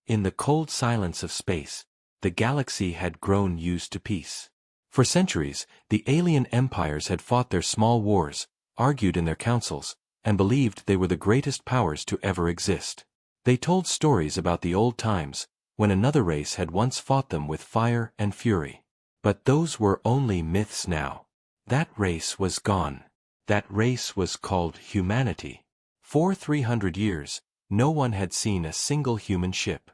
In the cold silence of space, the galaxy had grown used to peace. For centuries, the alien empires had fought their small wars, argued in their councils, and believed they were the greatest powers to ever exist. They told stories about the old times, when another race had once fought them with fire and fury. But those were only myths now. That race was gone. That race was called humanity. For 300 years, no one had seen a single human ship.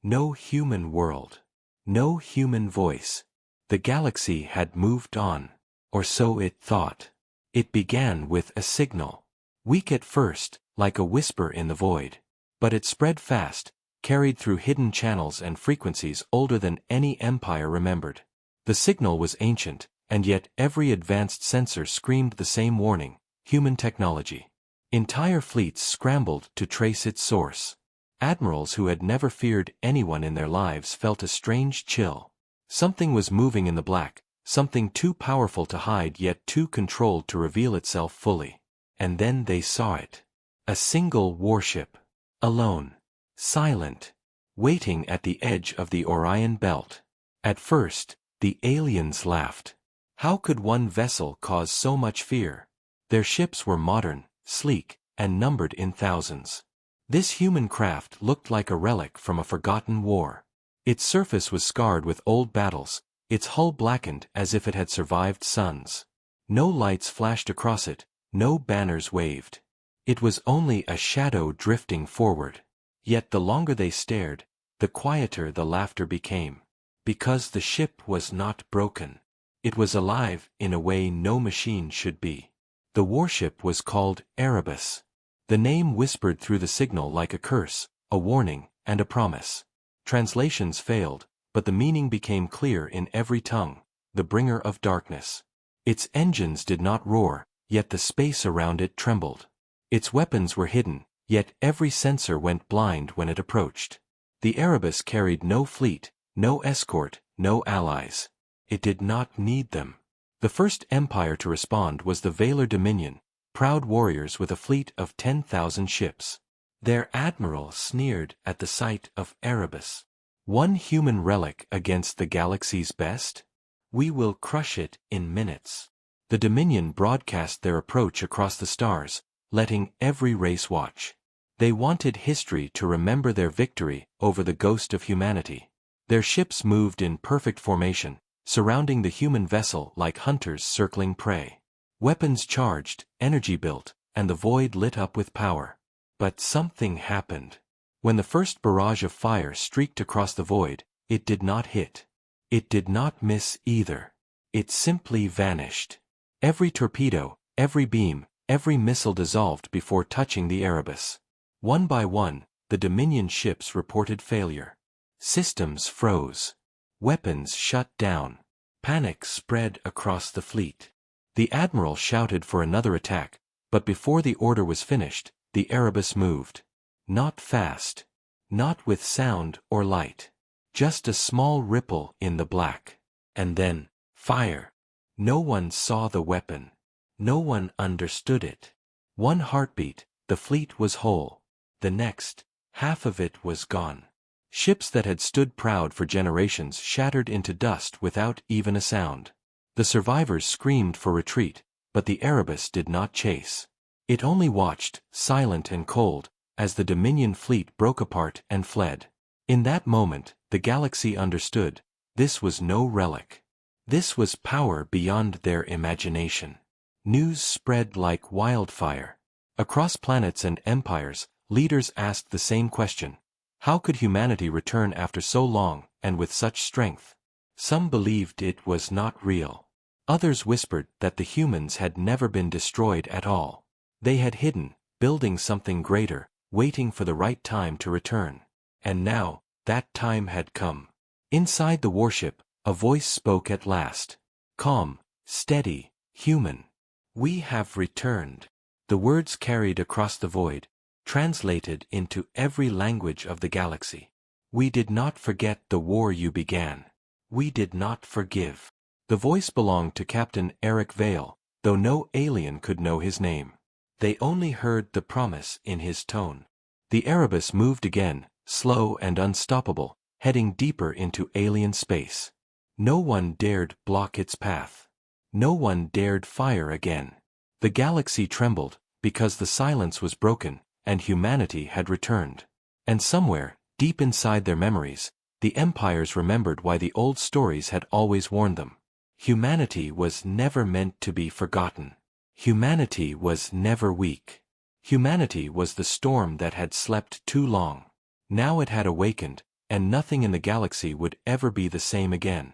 No human world. No human voice. The galaxy had moved on. Or so it thought. It began with a signal. Weak at first, like a whisper in the void. But it spread fast, carried through hidden channels and frequencies older than any empire remembered. The signal was ancient, and yet every advanced sensor screamed the same warning: human technology. Entire fleets scrambled to trace its source. Admirals who had never feared anyone in their lives felt a strange chill. Something was moving in the black, something too powerful to hide yet too controlled to reveal itself fully. And then they saw it. A single warship. Alone. Silent. Waiting at the edge of the Orion Belt. At first, the aliens laughed. How could one vessel cause so much fear? Their ships were modern, sleek, and numbered in thousands. This human craft looked like a relic from a forgotten war. Its surface was scarred with old battles, its hull blackened as if it had survived suns. No lights flashed across it, no banners waved. It was only a shadow drifting forward. Yet the longer they stared, the quieter the laughter became. Because the ship was not broken. It was alive in a way no machine should be. The warship was called Erebus. The name whispered through the signal like a curse, a warning, and a promise. Translations failed, but the meaning became clear in every tongue: the bringer of darkness. Its engines did not roar, yet the space around it trembled. Its weapons were hidden, yet every sensor went blind when it approached. The Erebus carried no fleet, no escort, no allies. It did not need them. The first empire to respond was the Valor Dominion, proud warriors with a fleet of 10,000 ships. Their admiral sneered at the sight of Erebus. One human relic against the galaxy's best? We will crush it in minutes. The Dominion broadcast their approach across the stars, letting every race watch. They wanted history to remember their victory over the ghost of humanity. Their ships moved in perfect formation, surrounding the human vessel like hunters circling prey. Weapons charged, energy built, and the void lit up with power. But something happened. When the first barrage of fire streaked across the void, it did not hit. It did not miss either. It simply vanished. Every torpedo, every beam, every missile dissolved before touching the Erebus. One by one, the Dominion ships reported failure. Systems froze. Weapons shut down. Panic spread across the fleet. The admiral shouted for another attack, but before the order was finished, the Erebus moved. Not fast. Not with sound or light. Just a small ripple in the black. And then, fire. No one saw the weapon. No one understood it. One heartbeat, the fleet was whole. The next, half of it was gone. Ships that had stood proud for generations shattered into dust without even a sound. The survivors screamed for retreat, but the Erebus did not chase. It only watched, silent and cold, as the Dominion fleet broke apart and fled. In that moment, the galaxy understood: this was no relic. This was power beyond their imagination. News spread like wildfire. Across planets and empires, leaders asked the same question: how could humanity return after so long, and with such strength? Some believed it was not real. Others whispered that the humans had never been destroyed at all. They had hidden, building something greater, waiting for the right time to return. And now, that time had come. Inside the warship, a voice spoke at last. Calm, steady, human. We have returned. The words carried across the void, translated into every language of the galaxy. We did not forget the war you began. We did not forgive. The voice belonged to Captain Eric Vale, though no alien could know his name. They only heard the promise in his tone. The Erebus moved again, slow and unstoppable, heading deeper into alien space. No one dared block its path. No one dared fire again. The galaxy trembled, because the silence was broken, and humanity had returned. And somewhere, deep inside their memories, the empires remembered why the old stories had always warned them. Humanity was never meant to be forgotten. Humanity was never weak. Humanity was the storm that had slept too long. Now it had awakened, and nothing in the galaxy would ever be the same again.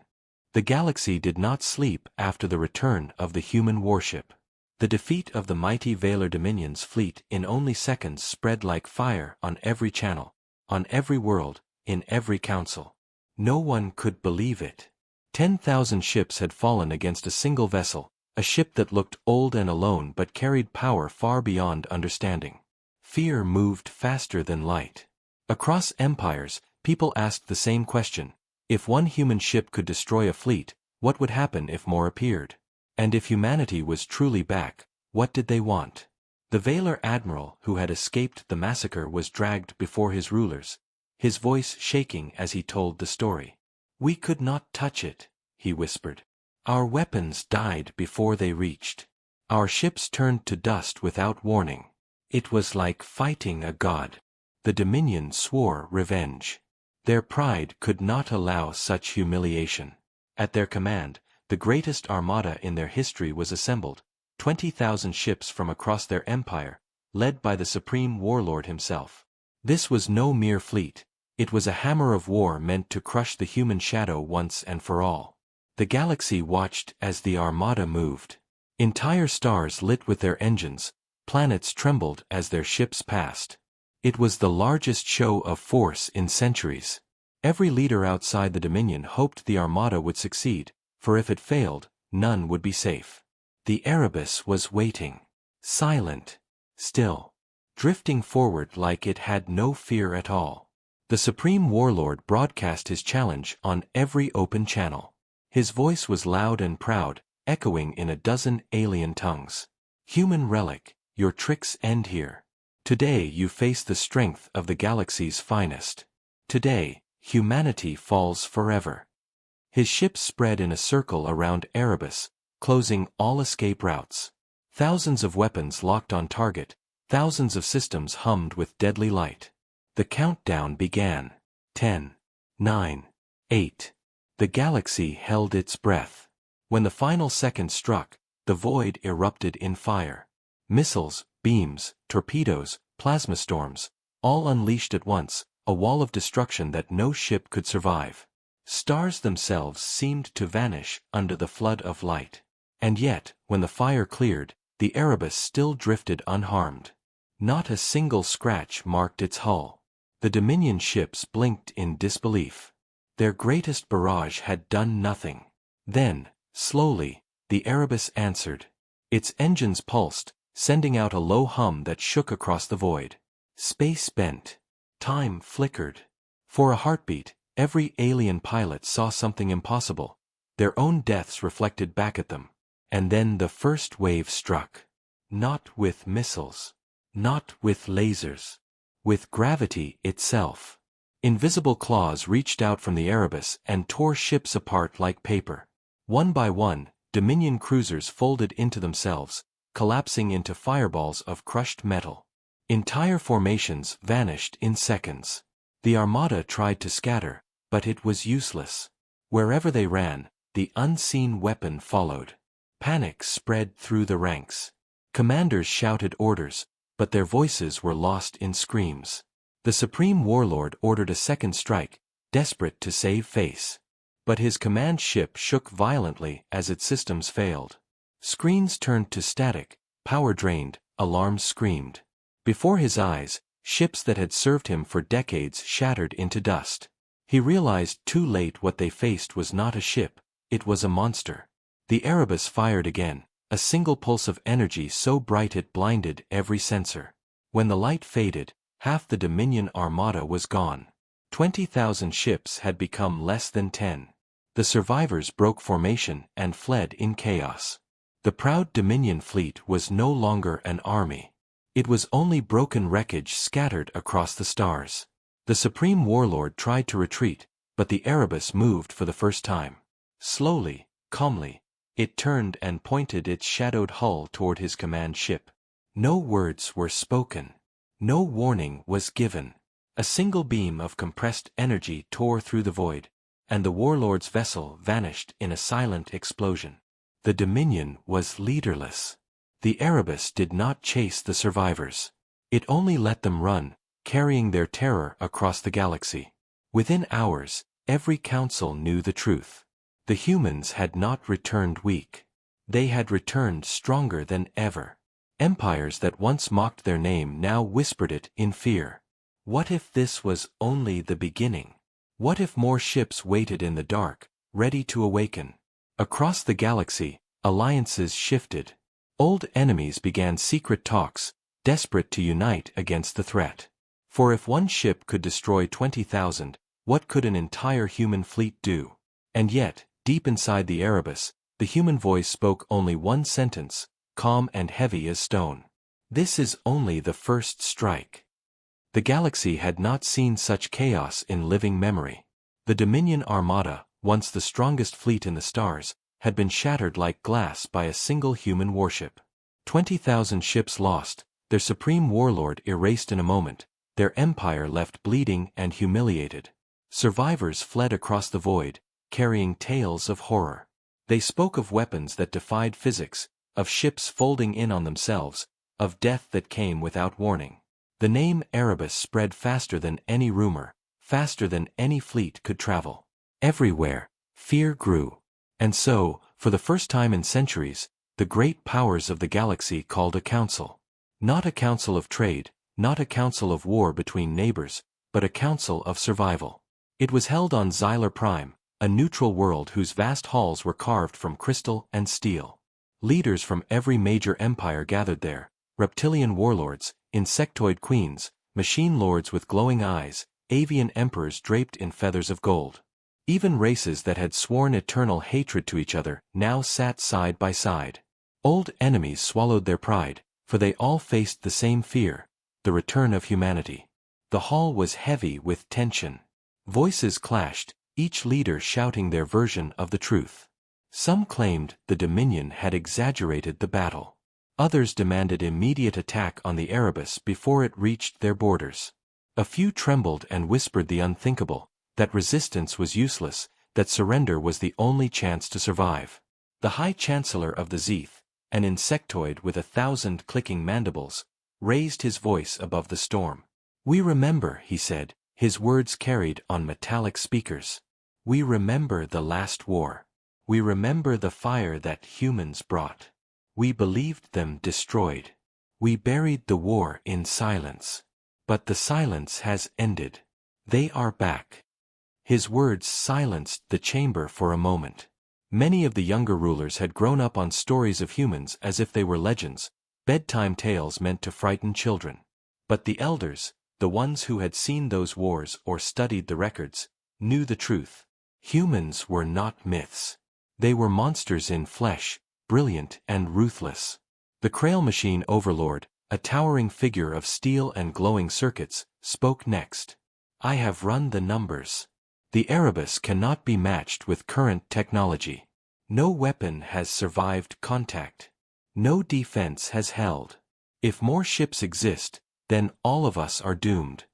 The galaxy did not sleep after the return of the human warship. The defeat of the mighty Valor Dominion's fleet in only seconds spread like fire on every channel, on every world, in every council. No one could believe it. 10,000 ships had fallen against a single vessel, a ship that looked old and alone but carried power far beyond understanding. Fear moved faster than light. Across empires, people asked the same question. If one human ship could destroy a fleet, what would happen if more appeared? And if humanity was truly back, what did they want? The Valor admiral who had escaped the massacre was dragged before his rulers, his voice shaking as he told the story. "We could not touch it," he whispered. "Our weapons died before they reached. Our ships turned to dust without warning. It was like fighting a god." The Dominion swore revenge. Their pride could not allow such humiliation. At their command, the greatest armada in their history was assembled, 20,000 ships from across their empire, led by the supreme warlord himself. This was no mere fleet. It was a hammer of war meant to crush the human shadow once and for all. The galaxy watched as the armada moved. Entire stars lit with their engines, planets trembled as their ships passed. It was the largest show of force in centuries. Every leader outside the Dominion hoped the armada would succeed, for if it failed, none would be safe. The Erebus was waiting. Silent. Still. Drifting forward like it had no fear at all. The Supreme Warlord broadcast his challenge on every open channel. His voice was loud and proud, echoing in a dozen alien tongues. "Human relic, your tricks end here. Today you face the strength of the galaxy's finest. Today, humanity falls forever." His ships spread in a circle around Erebus, closing all escape routes. Thousands of weapons locked on target, thousands of systems hummed with deadly light. The countdown began. 10, 9, 8. The galaxy held its breath. When the final second struck, the void erupted in fire. Missiles, beams, torpedoes, plasma storms, all unleashed at once, a wall of destruction that no ship could survive. Stars themselves seemed to vanish under the flood of light. And yet, when the fire cleared, the Erebus still drifted unharmed. Not a single scratch marked its hull. The Dominion ships blinked in disbelief. Their greatest barrage had done nothing. Then, slowly, the Erebus answered. Its engines pulsed, sending out a low hum that shook across the void. Space bent. Time flickered. For a heartbeat, every alien pilot saw something impossible. Their own deaths reflected back at them. And then the first wave struck. Not with missiles. Not with lasers. With gravity itself. Invisible claws reached out from the Erebus and tore ships apart like paper. One by one, Dominion cruisers folded into themselves, collapsing into fireballs of crushed metal. Entire formations vanished in seconds. The armada tried to scatter, but it was useless. Wherever they ran, the unseen weapon followed. Panic spread through the ranks. Commanders shouted orders, but their voices were lost in screams. The Supreme Warlord ordered a second strike, desperate to save face. But his command ship shook violently as its systems failed. Screens turned to static, power drained, alarms screamed. Before his eyes, ships that had served him for decades shattered into dust. He realized too late what they faced was not a ship, it was a monster. The Erebus fired again, a single pulse of energy so bright it blinded every sensor. When the light faded, half the Dominion armada was gone. 20,000 ships had become less than 10. The survivors broke formation and fled in chaos. The proud Dominion fleet was no longer an army. It was only broken wreckage scattered across the stars. The supreme warlord tried to retreat, but the Erebus moved for the first time. Slowly, calmly, it turned and pointed its shadowed hull toward his command ship. No words were spoken. No warning was given. A single beam of compressed energy tore through the void, and the warlord's vessel vanished in a silent explosion. The Dominion was leaderless. The Erebus did not chase the survivors. It only let them run, carrying their terror across the galaxy. Within hours, every council knew the truth. The humans had not returned weak. They had returned stronger than ever. Empires that once mocked their name now whispered it in fear. What if this was only the beginning? What if more ships waited in the dark, ready to awaken? Across the galaxy, alliances shifted. Old enemies began secret talks, desperate to unite against the threat. For if one ship could destroy 20,000, what could an entire human fleet do? And yet, deep inside the Erebus, the human voice spoke only one sentence, calm and heavy as stone. This is only the first strike. The galaxy had not seen such chaos in living memory. The Dominion Armada, once the strongest fleet in the stars, had been shattered like glass by a single human warship. 20,000 ships lost, their supreme warlord erased in a moment, their empire left bleeding and humiliated. Survivors fled across the void, carrying tales of horror. They spoke of weapons that defied physics, of ships folding in on themselves, of death that came without warning. The name Erebus spread faster than any rumor, faster than any fleet could travel. Everywhere, fear grew. And so, for the first time in centuries, the great powers of the galaxy called a council. Not a council of trade, not a council of war between neighbors, but a council of survival. It was held on Xylar Prime, a neutral world whose vast halls were carved from crystal and steel. Leaders from every major empire gathered there, reptilian warlords, insectoid queens, machine lords with glowing eyes, avian emperors draped in feathers of gold. Even races that had sworn eternal hatred to each other now sat side by side. Old enemies swallowed their pride, for they all faced the same fear, the return of humanity. The hall was heavy with tension. Voices clashed, each leader shouting their version of the truth. Some claimed the Dominion had exaggerated the battle. Others demanded immediate attack on the Erebus before it reached their borders. A few trembled and whispered the unthinkable, that resistance was useless, that surrender was the only chance to survive. The High Chancellor of the Zeeth, an insectoid with 1,000 clicking mandibles, raised his voice above the storm. "We remember," he said, his words carried on metallic speakers. "We remember the last war. We remember the fire that humans brought. We believed them destroyed. We buried the war in silence. But the silence has ended. They are back." His words silenced the chamber for a moment. Many of the younger rulers had grown up on stories of humans as if they were legends, bedtime tales meant to frighten children. But the elders, the ones who had seen those wars or studied the records, knew the truth. Humans were not myths. They were monsters in flesh, brilliant and ruthless. The Krail machine overlord, a towering figure of steel and glowing circuits, spoke next. "I have run the numbers. The Erebus cannot be matched with current technology. No weapon has survived contact. No defense has held. If more ships exist, then all of us are doomed."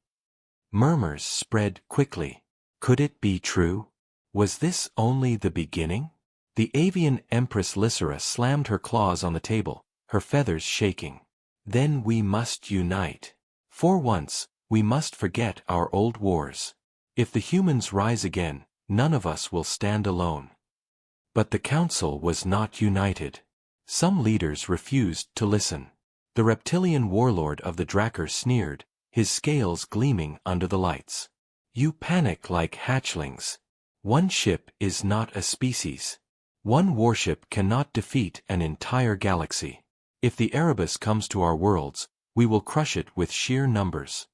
Murmurs spread quickly. Could it be true? Was this only the beginning? The avian Empress Lysera slammed her claws on the table, her feathers shaking. "Then we must unite. For once, we must forget our old wars. If the humans rise again, none of us will stand alone." But the council was not united. Some leaders refused to listen. The reptilian warlord of the Drakkar sneered, his scales gleaming under the lights. "You panic like hatchlings. One ship is not a species. One warship cannot defeat an entire galaxy. If the Erebus comes to our worlds, we will crush it with sheer numbers."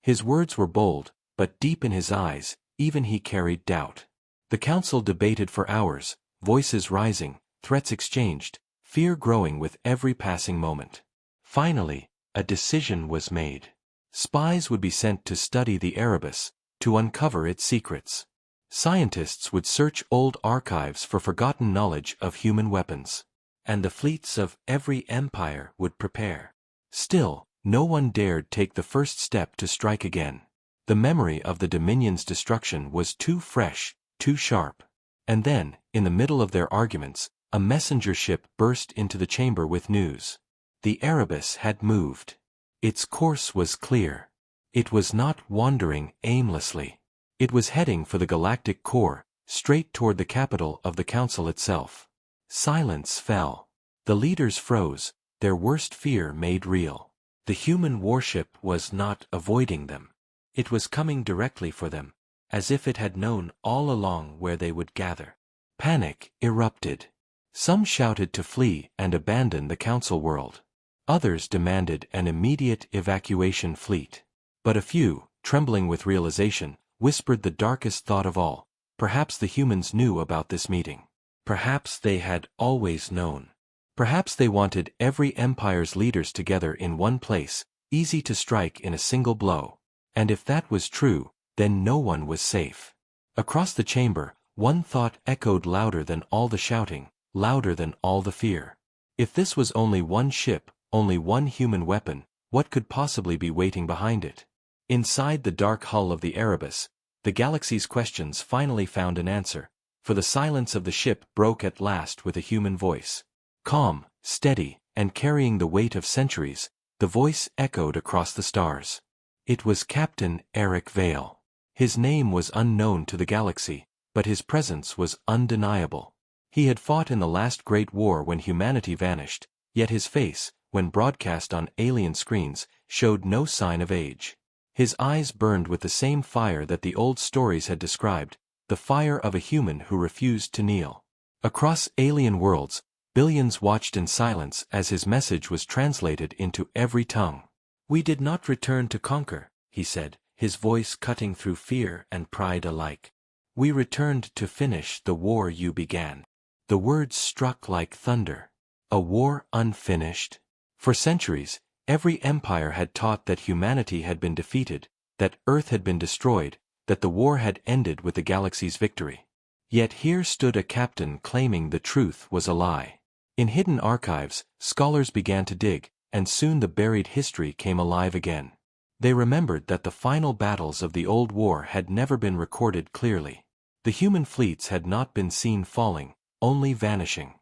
His words were bold, but deep in his eyes, even he carried doubt. The council debated for hours, voices rising, threats exchanged, fear growing with every passing moment. Finally, a decision was made. Spies would be sent to study the Erebus, to uncover its secrets. Scientists would search old archives for forgotten knowledge of human weapons. And the fleets of every empire would prepare. Still, no one dared take the first step to strike again. The memory of the Dominion's destruction was too fresh, too sharp. And then, in the middle of their arguments, a messenger ship burst into the chamber with news. The Erebus had moved. Its course was clear. It was not wandering aimlessly. It was heading for the galactic core, straight toward the capital of the Council itself. Silence fell. The leaders froze, their worst fear made real. The human warship was not avoiding them. It was coming directly for them, as if it had known all along where they would gather. Panic erupted. Some shouted to flee and abandon the Council world. Others demanded an immediate evacuation fleet. But a few, trembling with realization, whispered the darkest thought of all. Perhaps the humans knew about this meeting. Perhaps they had always known. Perhaps they wanted every empire's leaders together in one place, easy to strike in a single blow. And if that was true, then no one was safe. Across the chamber, one thought echoed louder than all the shouting, louder than all the fear. If this was only one ship, only one human weapon, what could possibly be waiting behind it? Inside the dark hull of the Erebus, the galaxy's questions finally found an answer, for the silence of the ship broke at last with a human voice. Calm, steady, and carrying the weight of centuries, the voice echoed across the stars. It was Captain Eric Vale. His name was unknown to the galaxy, but his presence was undeniable. He had fought in the last great war when humanity vanished, yet his face, when broadcast on alien screens, showed no sign of age. His eyes burned with the same fire that the old stories had described, the fire of a human who refused to kneel. Across alien worlds, billions watched in silence as his message was translated into every tongue. "We did not return to conquer," he said, his voice cutting through fear and pride alike. "We returned to finish the war you began." The words struck like thunder. A war unfinished? For centuries, every empire had taught that humanity had been defeated, that Earth had been destroyed, that the war had ended with the galaxy's victory. Yet here stood a captain claiming the truth was a lie. In hidden archives, scholars began to dig, and soon the buried history came alive again. They remembered that the final battles of the old war had never been recorded clearly. The human fleets had not been seen falling, only vanishing.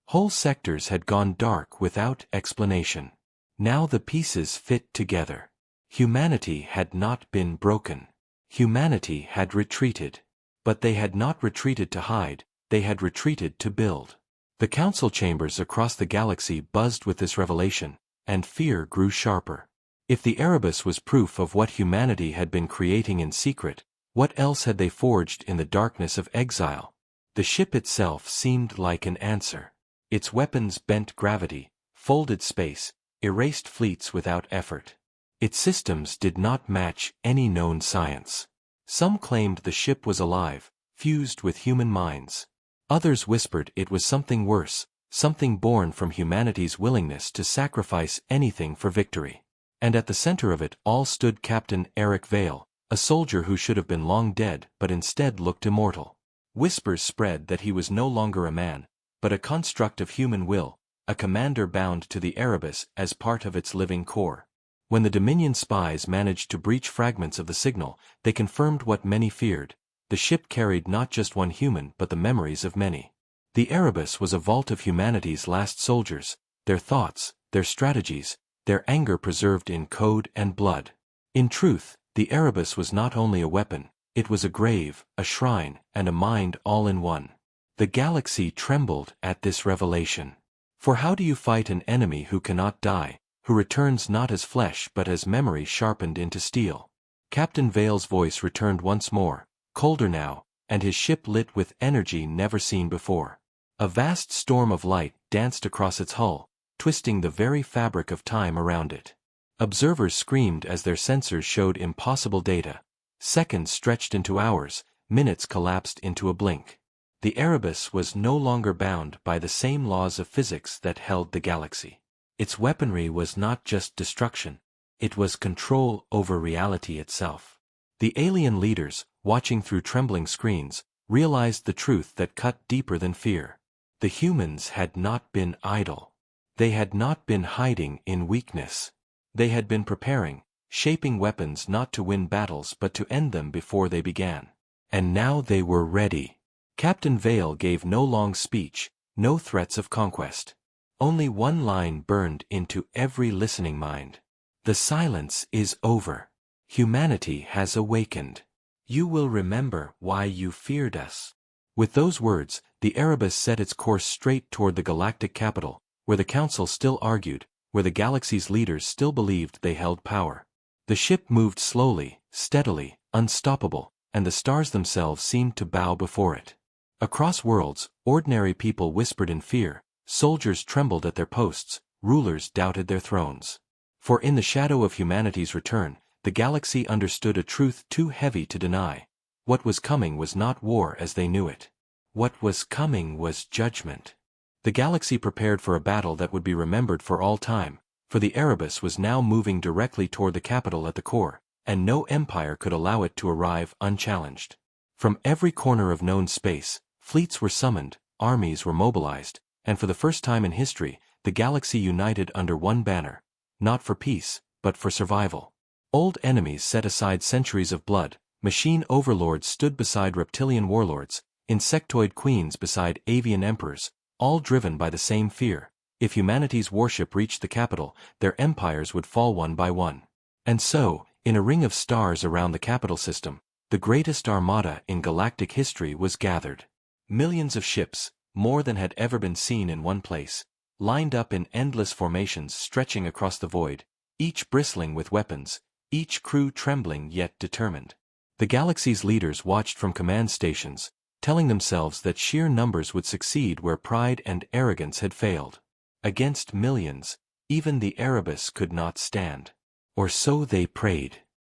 Whole sectors had gone dark without explanation. Now the pieces fit together. Humanity had not been broken. Humanity had retreated. But they had not retreated to hide, they had retreated to build. The council chambers across the galaxy buzzed with this revelation, and fear grew sharper. If the Erebus was proof of what humanity had been creating in secret, what else had they forged in the darkness of exile? The ship itself seemed like an answer. Its weapons bent gravity, folded space, erased fleets without effort. Its systems did not match any known science. Some claimed the ship was alive, fused with human minds. Others whispered it was something worse, something born from humanity's willingness to sacrifice anything for victory. And at the center of it all stood Captain Eric Vale, a soldier who should have been long dead but instead looked immortal. Whispers spread that he was no longer a man, but a construct of human will, a commander bound to the Erebus as part of its living core. When the Dominion spies managed to breach fragments of the signal, they confirmed what many feared. The ship carried not just one human but the memories of many. The Erebus was a vault of humanity's last soldiers, their thoughts, their strategies, their anger preserved in code and blood. In truth, the Erebus was not only a weapon, it was a grave, a shrine, and a mind all in one. The galaxy trembled at this revelation. For how do you fight an enemy who cannot die, who returns not as flesh but as memory sharpened into steel? Captain Vale's voice returned once more, colder now, and his ship lit with energy never seen before. A vast storm of light danced across its hull, twisting the very fabric of time around it. Observers screamed as their sensors showed impossible data. Seconds stretched into hours, minutes collapsed into a blink. The Erebus was no longer bound by the same laws of physics that held the galaxy. Its weaponry was not just destruction, It was control over reality itself. The alien leaders, watching through trembling screens, realized the truth that cut deeper than fear. The humans had not been idle. They had not been hiding in weakness. They had been preparing, shaping weapons not to win battles but to end them before they began. And now they were ready. Captain Vale gave no long speech, no threats of conquest. Only one line burned into every listening mind. The silence is over. Humanity has awakened. You will remember why you feared us. With those words, the Erebus set its course straight toward the galactic capital, where the Council still argued, where the galaxy's leaders still believed they held power. The ship moved slowly, steadily, unstoppable, and the stars themselves seemed to bow before it. Across worlds, ordinary people whispered in fear, soldiers trembled at their posts, rulers doubted their thrones. For in the shadow of humanity's return, the galaxy understood a truth too heavy to deny. What was coming was not war as they knew it. What was coming was judgment. The galaxy prepared for a battle that would be remembered for all time, for the Erebus was now moving directly toward the capital at the core, and no empire could allow it to arrive unchallenged. From every corner of known space, fleets were summoned, armies were mobilized, and for the first time in history, the galaxy united under one banner, not for peace, but for survival. Old enemies set aside centuries of blood, machine overlords stood beside reptilian warlords, insectoid queens beside avian emperors, all driven by the same fear. If humanity's warship reached the capital, their empires would fall one by one. And so, in a ring of stars around the capital system, the greatest armada in galactic history was gathered. Millions of ships, more than had ever been seen in one place, lined up in endless formations stretching across the void, each bristling with weapons, each crew trembling yet determined. The galaxy's leaders watched from command stations, telling themselves that sheer numbers would succeed where pride and arrogance had failed. Against millions, even the Erebus could not stand. Or so they prayed.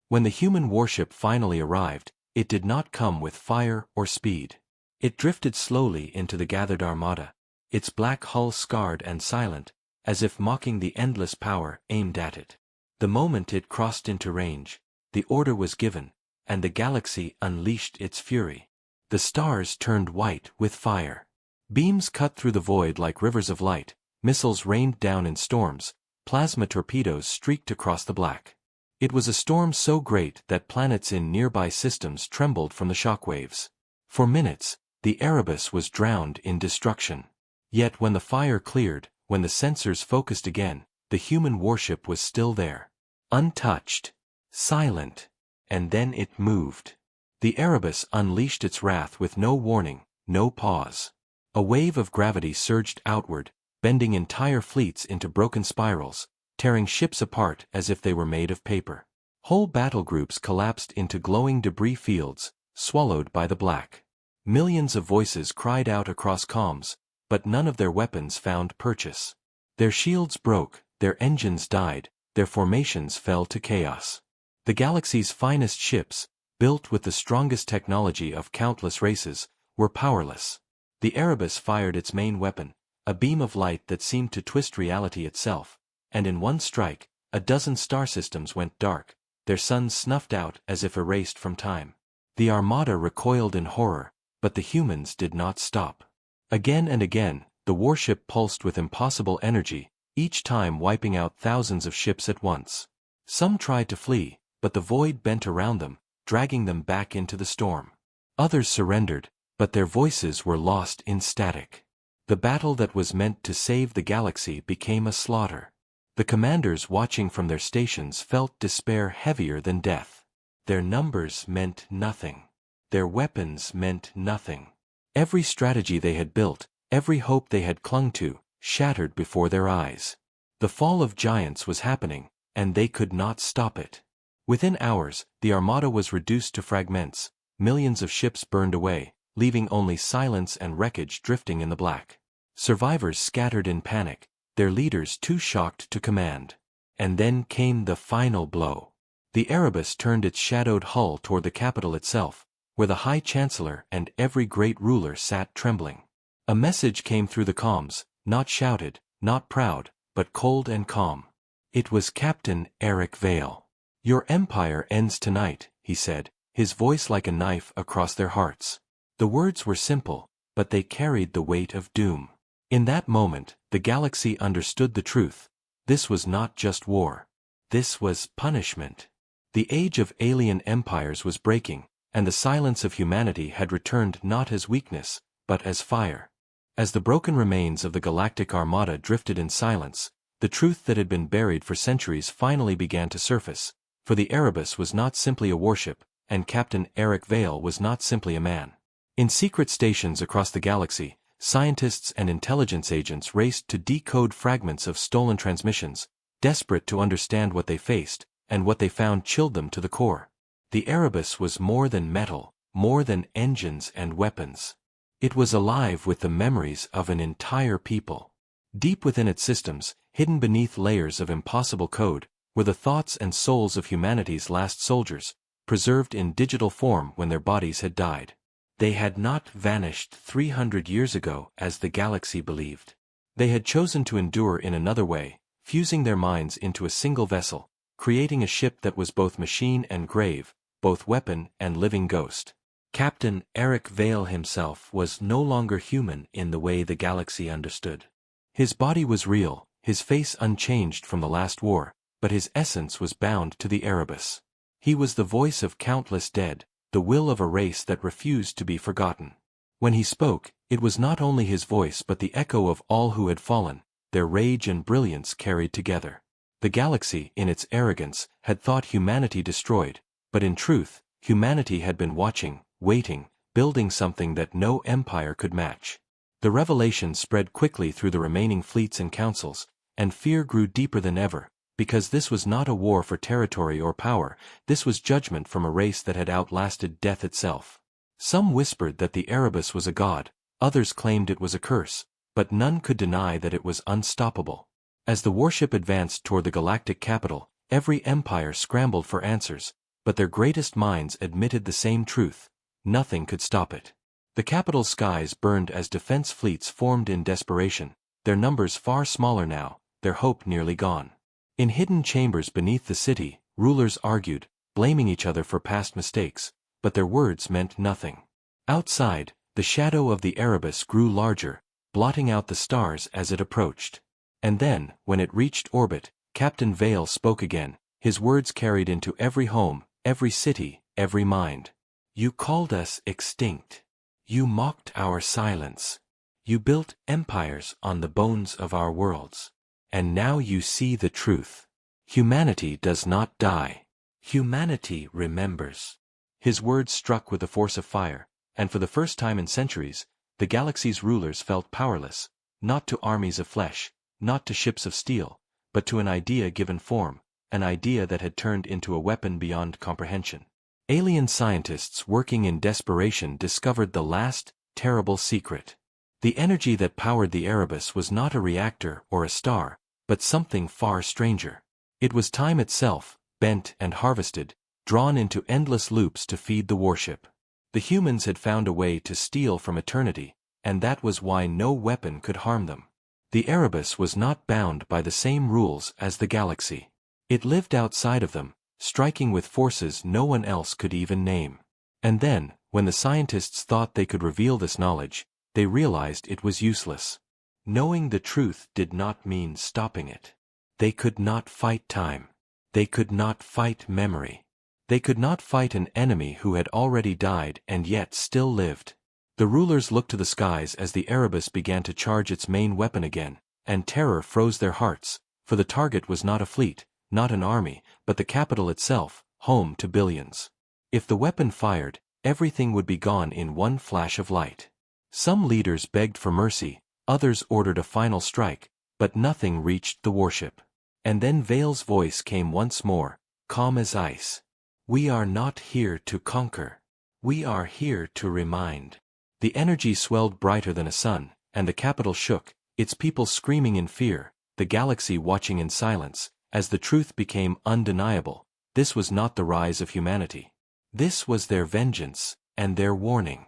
When the human warship finally arrived, it did not come with fire or speed. It drifted slowly into the gathered armada, its black hull scarred and silent, as if mocking the endless power aimed at it. The moment it crossed into range, the order was given, and the galaxy unleashed its fury. The stars turned white with fire. Beams cut through the void like rivers of light, missiles rained down in storms, plasma torpedoes streaked across the black. It was a storm so great that planets in nearby systems trembled from the shockwaves. For minutes, the Erebus was drowned in destruction. Yet when the fire cleared, when the sensors focused again, the human warship was still there. Untouched. Silent. And then it moved. The Erebus unleashed its wrath with no warning, no pause. A wave of gravity surged outward, bending entire fleets into broken spirals, tearing ships apart as if they were made of paper. Whole battle groups collapsed into glowing debris fields, swallowed by the black. Millions of voices cried out across comms, but none of their weapons found purchase. Their shields broke, their engines died, their formations fell to chaos. The galaxy's finest ships, built with the strongest technology of countless races, were powerless. The Erebus fired its main weapon, a beam of light that seemed to twist reality itself, and in one strike, a dozen star systems went dark, their suns snuffed out as if erased from time. The armada recoiled in horror, but the humans did not stop. Again and again, the warship pulsed with impossible energy, each time wiping out thousands of ships at once. Some tried to flee, but the void bent around them, dragging them back into the storm. Others surrendered, but their voices were lost in static. The battle that was meant to save the galaxy became a slaughter. The commanders watching from their stations felt despair heavier than death. Their numbers meant nothing. Their weapons meant nothing. Every strategy they had built, every hope they had clung to, shattered before their eyes. The fall of giants was happening, and they could not stop it. Within hours, the armada was reduced to fragments, millions of ships burned away, leaving only silence and wreckage drifting in the black. Survivors scattered in panic, their leaders too shocked to command. And then came the final blow. The Erebus turned its shadowed hull toward the capital itself, where the High Chancellor and every great ruler sat trembling. A message came through the comms, not shouted, not proud, but cold and calm. It was Captain Eric Vale. "Your empire ends tonight," he said, his voice like a knife across their hearts. The words were simple, but they carried the weight of doom. In that moment, the galaxy understood the truth. This was not just war. This was punishment. The age of alien empires was breaking, and the silence of humanity had returned not as weakness, but as fire. As the broken remains of the galactic armada drifted in silence, the truth that had been buried for centuries finally began to surface, for the Erebus was not simply a warship, and Captain Eric Vale was not simply a man. In secret stations across the galaxy, scientists and intelligence agents raced to decode fragments of stolen transmissions, desperate to understand what they faced, and what they found chilled them to the core. The Erebus was more than metal, more than engines and weapons. It was alive with the memories of an entire people. Deep within its systems, hidden beneath layers of impossible code, were the thoughts and souls of humanity's last soldiers, preserved in digital form when their bodies had died. They had not vanished 300 years ago as the galaxy believed. They had chosen to endure in another way, fusing their minds into a single vessel, creating a ship that was both machine and grave, both weapon and living ghost. Captain Eric Vale himself was no longer human in the way the galaxy understood. His body was real, his face unchanged from the last war, but his essence was bound to the Erebus. He was the voice of countless dead, the will of a race that refused to be forgotten. When he spoke, it was not only his voice but the echo of all who had fallen, their rage and brilliance carried together. The galaxy, in its arrogance, had thought humanity destroyed, but in truth, humanity had been watching, waiting, building something that no empire could match. The revelation spread quickly through the remaining fleets and councils, and fear grew deeper than ever, because this was not a war for territory or power, this was judgment from a race that had outlasted death itself. Some whispered that the Erebus was a god, others claimed it was a curse, but none could deny that it was unstoppable. As the warship advanced toward the galactic capital, every empire scrambled for answers, but their greatest minds admitted the same truth: nothing could stop it. The capital's skies burned as defense fleets formed in desperation, their numbers far smaller now, their hope nearly gone. In hidden chambers beneath the city, rulers argued, blaming each other for past mistakes, but their words meant nothing. Outside, the shadow of the Erebus grew larger, blotting out the stars as it approached. And then, when it reached orbit, Captain Vale spoke again, his words carried into every home, every city, every mind. "You called us extinct. You mocked our silence. You built empires on the bones of our worlds. And now you see the truth. Humanity does not die. Humanity remembers." His words struck with the force of fire, and for the first time in centuries, the galaxy's rulers felt powerless, not to armies of flesh, not to ships of steel, but to an idea given form, an idea that had turned into a weapon beyond comprehension. Alien scientists working in desperation discovered the last, terrible secret. The energy that powered the Erebus was not a reactor or a star, but something far stranger. It was time itself, bent and harvested, drawn into endless loops to feed the warship. The humans had found a way to steal from eternity, and that was why no weapon could harm them. The Erebus was not bound by the same rules as the galaxy. It lived outside of them, striking with forces no one else could even name. And then, when the scientists thought they could reveal this knowledge, they realized it was useless. Knowing the truth did not mean stopping it. They could not fight time. They could not fight memory. They could not fight an enemy who had already died and yet still lived. The rulers looked to the skies as the Erebus began to charge its main weapon again, and terror froze their hearts, for the target was not a fleet, not an army, but the capital itself, home to billions. If the weapon fired, everything would be gone in one flash of light. Some leaders begged for mercy, others ordered a final strike, but nothing reached the warship. And then Vale's voice came once more, calm as ice. "We are not here to conquer. We are here to remind." The energy swelled brighter than a sun, and the capital shook, its people screaming in fear, the galaxy watching in silence, as the truth became undeniable. This was not the rise of humanity. This was their vengeance, and their warning.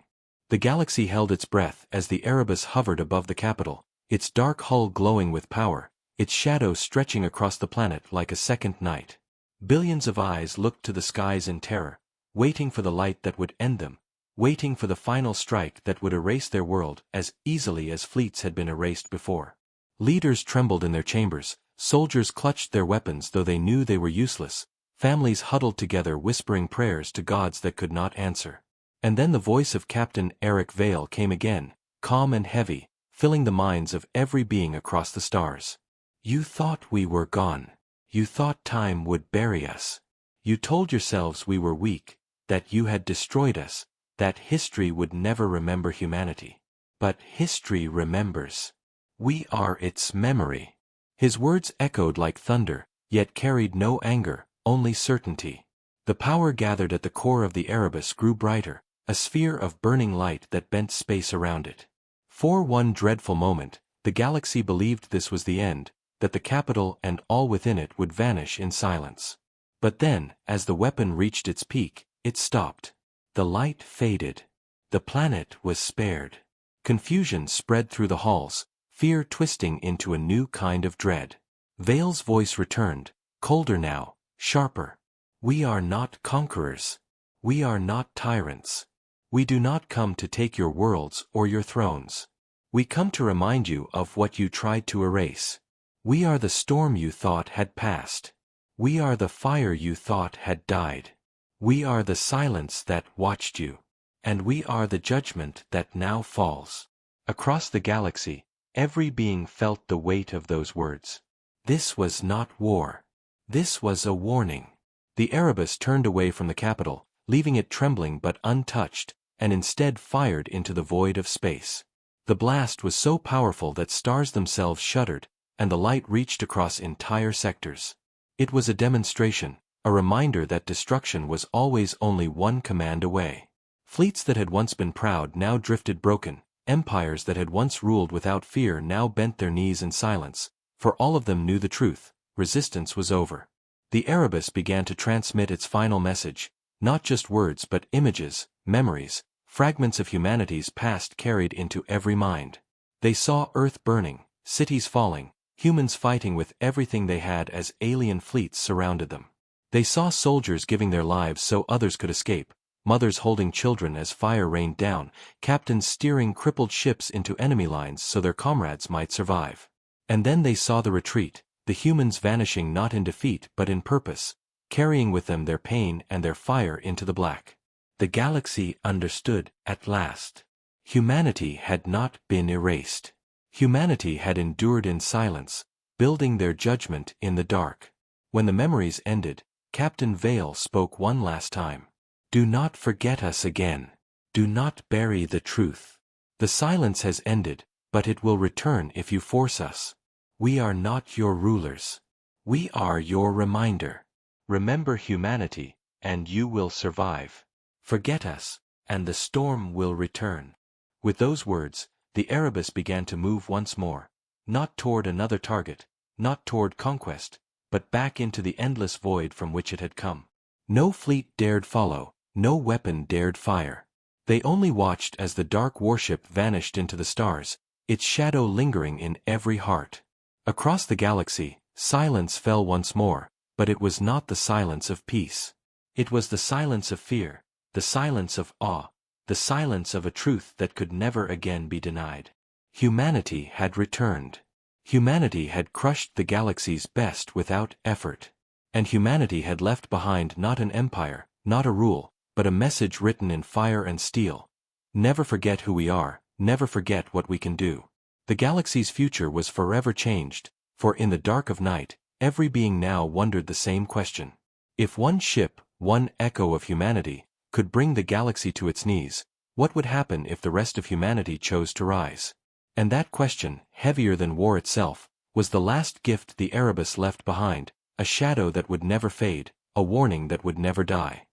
The galaxy held its breath as the Erebus hovered above the capital, its dark hull glowing with power, its shadow stretching across the planet like a second night. Billions of eyes looked to the skies in terror, waiting for the light that would end them, waiting for the final strike that would erase their world as easily as fleets had been erased before. Leaders trembled in their chambers, soldiers clutched their weapons though they knew they were useless, families huddled together whispering prayers to gods that could not answer. And then the voice of Captain Eric Vale came again, calm and heavy, filling the minds of every being across the stars. You thought we were gone. You thought time would bury us. You told yourselves we were weak, that you had destroyed us, that history would never remember humanity. But history remembers. We are its memory. His words echoed like thunder, yet carried no anger, only certainty. The power gathered at the core of the Erebus grew brighter, a sphere of burning light that bent space around it. For one dreadful moment, the galaxy believed this was the end, that the capital and all within it would vanish in silence. But then, as the weapon reached its peak, it stopped. The light faded. The planet was spared. Confusion spread through the halls, fear twisting into a new kind of dread. Vale's voice returned, colder now, sharper. We are not conquerors. We are not tyrants. We do not come to take your worlds or your thrones. We come to remind you of what you tried to erase. We are the storm you thought had passed. We are the fire you thought had died. We are the silence that watched you. And we are the judgment that now falls. Across the galaxy, every being felt the weight of those words. This was not war. This was a warning. The Erebus turned away from the capital, leaving it trembling but untouched, and instead fired into the void of space. The blast was so powerful that stars themselves shuddered, and the light reached across entire sectors. It was a demonstration, a reminder that destruction was always only one command away. Fleets that had once been proud now drifted broken, empires that had once ruled without fear now bent their knees in silence, for all of them knew the truth: resistance was over. The Erebus began to transmit its final message, not just words but images, memories, fragments of humanity's past carried into every mind. They saw Earth burning, cities falling, humans fighting with everything they had as alien fleets surrounded them. They saw soldiers giving their lives so others could escape, mothers holding children as fire rained down, captains steering crippled ships into enemy lines so their comrades might survive. And then they saw the retreat, the humans vanishing not in defeat but in purpose, carrying with them their pain and their fire into the black. The galaxy understood, at last. Humanity had not been erased. Humanity had endured in silence, building their judgment in the dark. When the memories ended, Captain Vale spoke one last time. Do not forget us again. Do not bury the truth. The silence has ended, but it will return if you force us. We are not your rulers. We are your reminder. Remember humanity, and you will survive. Forget us, and the storm will return. With those words, the Erebus began to move once more, not toward another target, not toward conquest, but back into the endless void from which it had come. No fleet dared follow, no weapon dared fire. They only watched as the dark warship vanished into the stars, its shadow lingering in every heart. Across the galaxy, silence fell once more, but it was not the silence of peace. It was the silence of fear, the silence of awe, the silence of a truth that could never again be denied. Humanity had returned. Humanity had crushed the galaxy's best without effort. And humanity had left behind not an empire, not a rule, but a message written in fire and steel. Never forget who we are, never forget what we can do. The galaxy's future was forever changed, for in the dark of night, every being now wondered the same question. If one ship, one echo of humanity, could bring the galaxy to its knees, what would happen if the rest of humanity chose to rise? And that question, heavier than war itself, was the last gift the Erebus left behind, a shadow that would never fade, a warning that would never die.